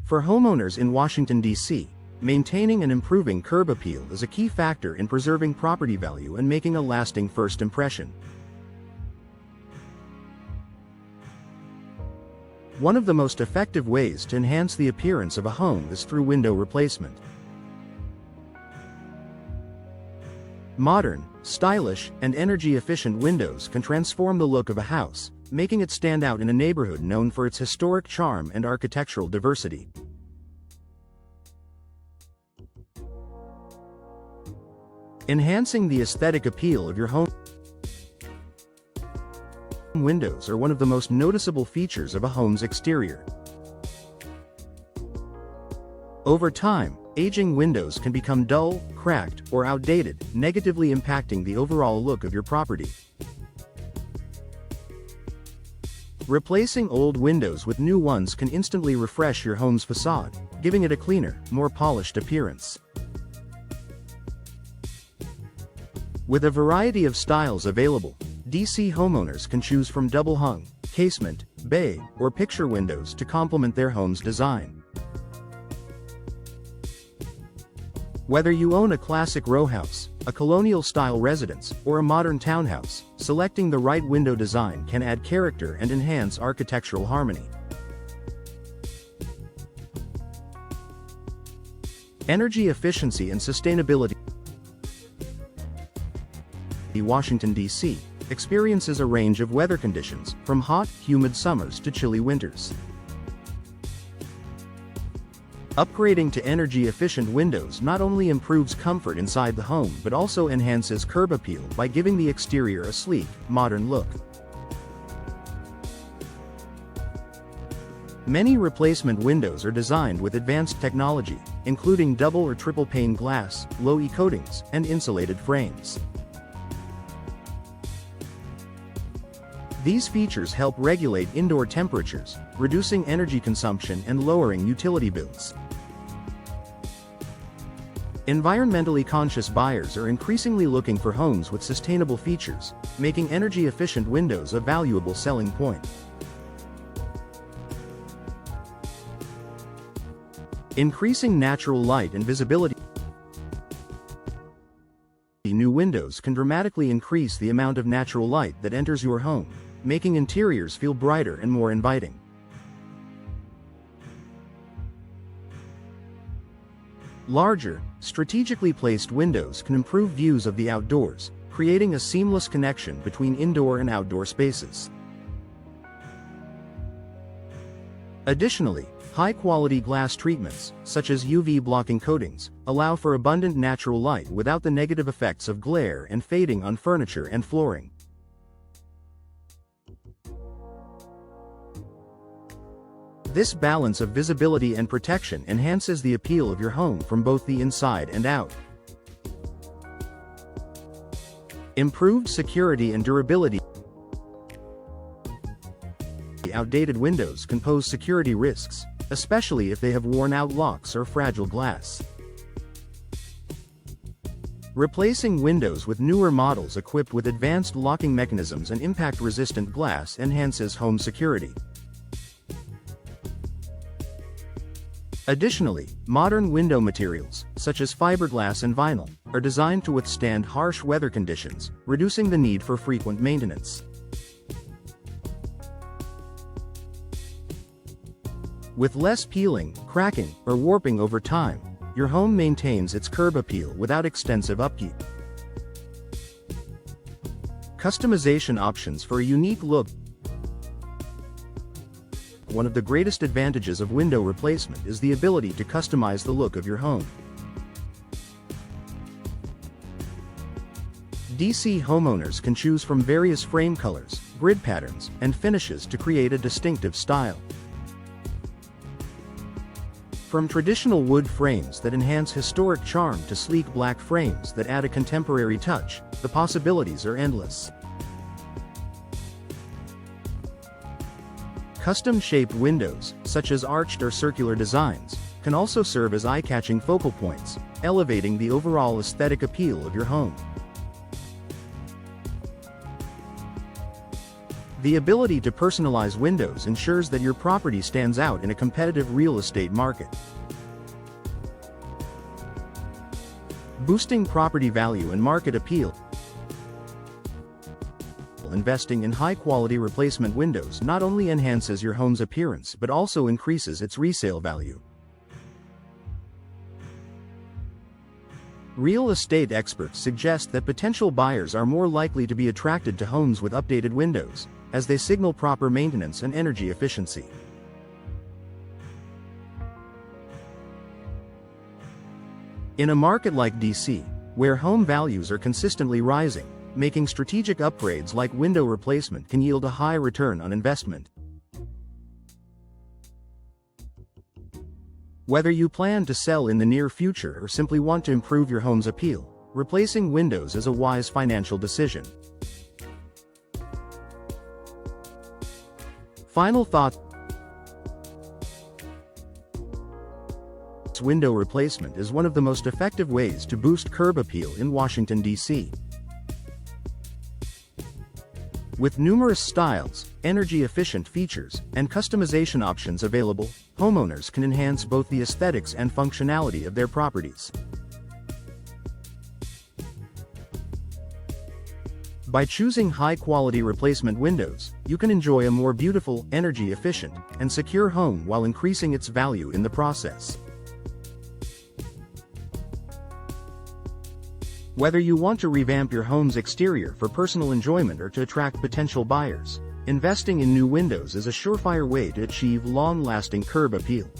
For homeowners in Washington, D.C., maintaining and improving curb appeal is a key factor in preserving property value and making a lasting first impression. One of the most effective ways to enhance the appearance of a home is through window replacement. Modern, stylish, and energy-efficient windows can transform the look of a house, making it stand out in a neighborhood known for its historic charm and architectural diversity. Enhancing the aesthetic appeal of your home. Windows are one of the most noticeable features of a home's exterior. Over time, aging windows can become dull, cracked, or outdated, negatively impacting the overall look of your property. Replacing old windows with new ones can instantly refresh your home's facade, giving it a cleaner, more polished appearance. With a variety of styles available, DC homeowners can choose from double-hung, casement, bay, or picture windows to complement their home's design. Whether you own a classic row house, a colonial-style residence, or a modern townhouse, selecting the right window design can add character and enhance architectural harmony. Energy efficiency and sustainability. Washington, D.C. experiences a range of weather conditions, from hot, humid summers to chilly winters. Upgrading to energy-efficient windows not only improves comfort inside the home but also enhances curb appeal by giving the exterior a sleek, modern look. Many replacement windows are designed with advanced technology, including double or triple pane glass, low-E coatings, and insulated frames. These features help regulate indoor temperatures, reducing energy consumption and lowering utility bills. Environmentally conscious buyers are increasingly looking for homes with sustainable features, making energy-efficient windows a valuable selling point. Increasing natural light and visibility. New windows can dramatically increase the amount of natural light that enters your home, making interiors feel brighter and more inviting. Larger, strategically placed windows can improve views of the outdoors, creating a seamless connection between indoor and outdoor spaces. Additionally, high-quality glass treatments, such as UV-blocking coatings, allow for abundant natural light without the negative effects of glare and fading on furniture and flooring. This balance of visibility and protection enhances the appeal of your home from both the inside and out. Improved security and durability. Outdated windows can pose security risks, especially if they have worn-out locks or fragile glass. Replacing windows with newer models equipped with advanced locking mechanisms and impact-resistant glass enhances home security. Additionally, modern window materials, such as fiberglass and vinyl, are designed to withstand harsh weather conditions, reducing the need for frequent maintenance. With less peeling, cracking, or warping over time, your home maintains its curb appeal without extensive upkeep. Customization options for a unique look. One of the greatest advantages of window replacement is the ability to customize the look of your home. DC homeowners can choose from various frame colors, grid patterns, and finishes to create a distinctive style. From traditional wood frames that enhance historic charm to sleek black frames that add a contemporary touch, the possibilities are endless. Custom-shaped windows, such as arched or circular designs, can also serve as eye-catching focal points, elevating the overall aesthetic appeal of your home. The ability to personalize windows ensures that your property stands out in a competitive real estate market. Boosting property value and market appeal. Investing in high-quality replacement windows not only enhances your home's appearance but also increases its resale value. Real estate experts suggest that potential buyers are more likely to be attracted to homes with updated windows, as they signal proper maintenance and energy efficiency. In a market like DC, where home values are consistently rising, making strategic upgrades like window replacement can yield a high return on investment. Whether you plan to sell in the near future or simply want to improve your home's appeal, replacing windows is a wise financial decision. Final thought: window replacement is one of the most effective ways to boost curb appeal in Washington, D.C. With numerous styles, energy-efficient features, and customization options available, homeowners can enhance both the aesthetics and functionality of their properties. By choosing high-quality replacement windows, you can enjoy a more beautiful, energy-efficient, and secure home while increasing its value in the process. Whether you want to revamp your home's exterior for personal enjoyment or to attract potential buyers, investing in new windows is a surefire way to achieve long-lasting curb appeal.